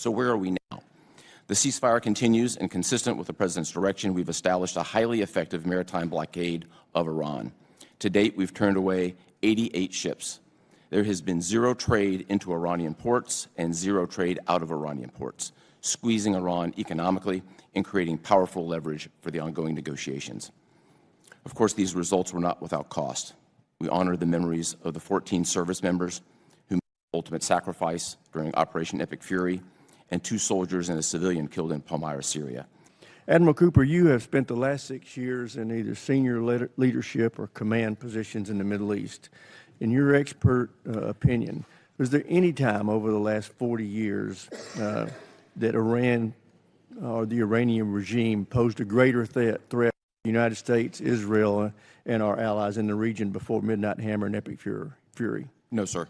So where are we now? The ceasefire continues, and consistent with the President's direction, we've established a highly effective maritime blockade of Iran. To date, we've turned away 88 ships. There has been zero trade into Iranian ports and zero trade out of Iranian ports, squeezing Iran economically and creating powerful leverage for the ongoing negotiations. Of course, these results were not without cost. We honor the memories of the 14 service members who made the ultimate sacrifice during Operation Epic Fury, and 2 soldiers and a civilian killed in Palmyra, Syria. Admiral Cooper, you have spent the last 6 years in either senior leadership or command positions in the Middle East. In your expert opinion, was there any time over the last 40 years that Iran or the Iranian regime posed a greater threat to the United States, Israel, and our allies in the region before Midnight Hammer and Epic Fury? No, sir.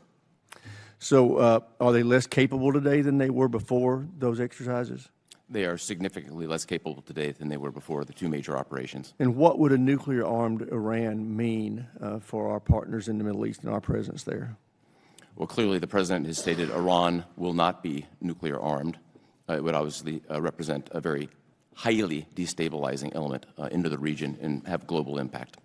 So are they less capable today than they were before those exercises? They are significantly less capable today than they were before the 2 major operations. And what would a nuclear-armed Iran mean for our partners in the Middle East and our presence there? Well, clearly the President has stated Iran will not be nuclear-armed. It would obviously represent a very highly destabilizing element into the region and have global impact.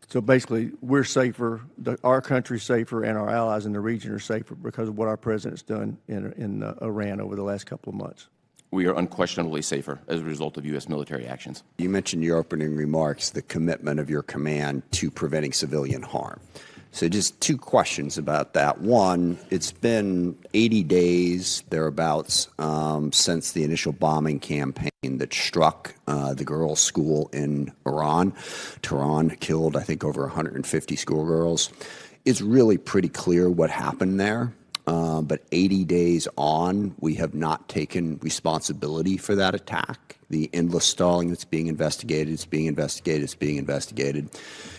So basically, we're safer, our country's safer, and our allies in the region are safer because of what our President's done in Iran over the last couple of months. We are unquestionably safer as a result of U.S. military actions. You mentioned in your opening remarks the commitment of your command to preventing civilian harm. So just 2 questions about that. One, it's been 80 days, thereabouts, since the initial bombing campaign that struck the girls' school in Iran. Tehran killed, I think, over 150 schoolgirls. It's really pretty clear what happened there. But 80 days on, we have not taken responsibility for that attack. The endless stalling that's being investigated, it's being investigated, it's being investigated.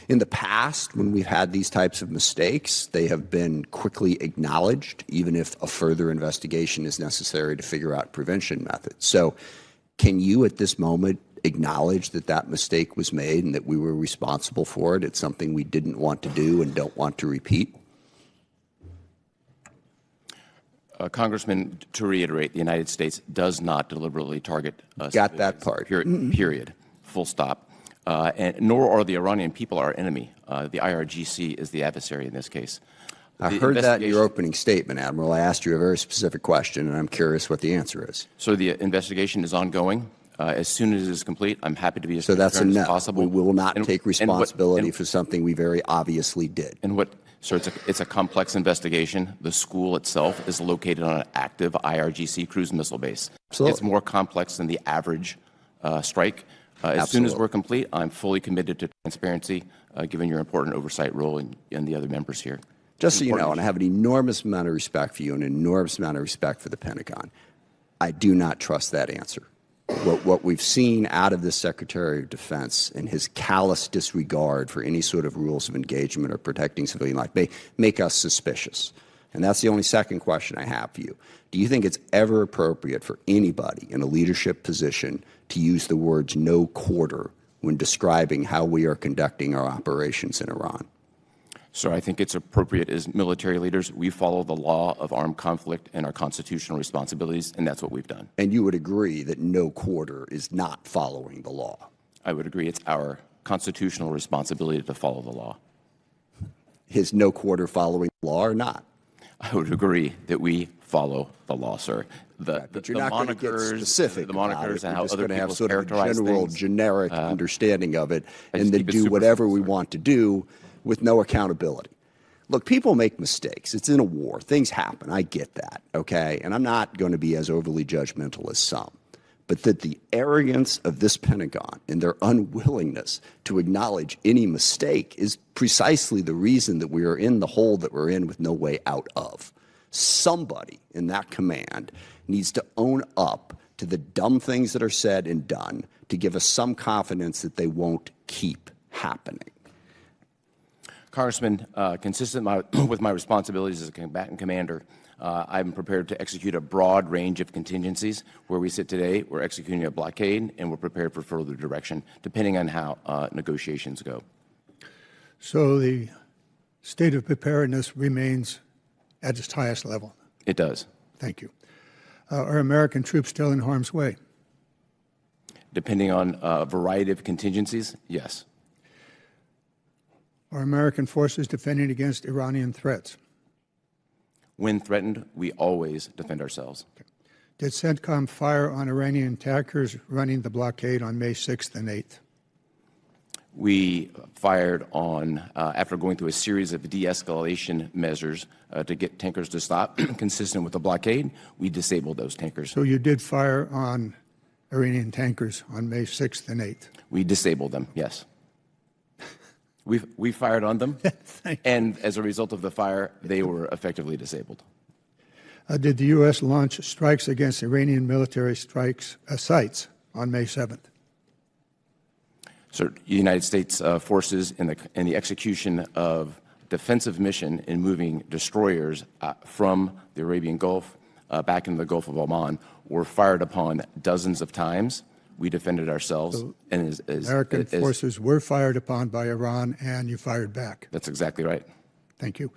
In the past, when we've had these types of mistakes, they have been quickly acknowledged, even if a further investigation is necessary to figure out prevention methods. So can you, at this moment, acknowledge that that mistake was made and that we were responsible for it? It's something we didn't want to do and don't want to repeat? Congressman, to reiterate, the United States does not deliberately target Got that part. Period. Full stop. And nor are the Iranian people our enemy. The IRGC is the adversary in this case. I heard that in your opening statement, Admiral. I asked you a very specific question, and I'm curious what the answer is. So the investigation is ongoing. As soon as it is complete, I'm happy to be as transparent as possible. We will not take responsibility for something we very obviously did. So it's a complex investigation. The school itself is located on an active IRGC cruise missile base. Absolutely. It's more complex than the average strike. As soon as we're complete, I'm fully committed to transparency, given your important oversight role and the other members here. Just so you know, and I have an enormous amount of respect for you and an enormous amount of respect for the Pentagon, I do not trust that answer. What we've seen out of the Secretary of Defense and his callous disregard for any sort of rules of engagement or protecting civilian life may make us suspicious. And that's the only second question I have for you. Do you think it's ever appropriate for anybody in a leadership position to use the words "no quarter" when describing how we are conducting our operations in Iran? So I think it's appropriate as military leaders. We follow the law of armed conflict and our constitutional responsibilities, and that's what we've done. And you would agree that no quarter is not following the law? I would agree it's our constitutional responsibility to follow the law. Is no quarter following the law or not? I would agree that we follow the law, sir. But you're not going to get specific the monikers and how other people have sort of a general, things. generic understanding of it, and then do whatever we want to do with no accountability. Look, people make mistakes. It's in a war. Things happen. I get that, okay? And I'm not going to be as overly judgmental as some. But that the arrogance of this Pentagon and their unwillingness to acknowledge any mistake is precisely the reason that we are in the hole that we're in with no way out of. Somebody in that command needs to own up to the dumb things that are said and done to give us some confidence that they won't keep happening. Congressman, consistent with my responsibilities as a combatant commander, I'm prepared to execute a broad range of contingencies. Where we sit today, we're executing a blockade, and we're prepared for further direction, depending on how negotiations go. So the state of preparedness remains at its highest level? It does. Thank you. Are American troops still in harm's way? Depending on a variety of contingencies, yes. Are American forces defending against Iranian threats? When threatened, we always defend ourselves. Did CENTCOM fire on Iranian tankers running the blockade on May 6th and 8th? We fired on, after going through a series of de-escalation measures to get tankers to stop, consistent with the blockade, we disabled those tankers. So you did fire on Iranian tankers on May 6th and 8th? We disabled them, yes. We fired on them, and as a result of the fire, they were effectively disabled. Did the U.S. launch strikes against Iranian military sites on May 7th? So the United States forces in the execution of defensive mission in moving destroyers from the Arabian Gulf back into the Gulf of Oman were fired upon dozens of times. We defended ourselves. So and American forces were fired upon by Iran, and you fired back. That's exactly right. Thank you.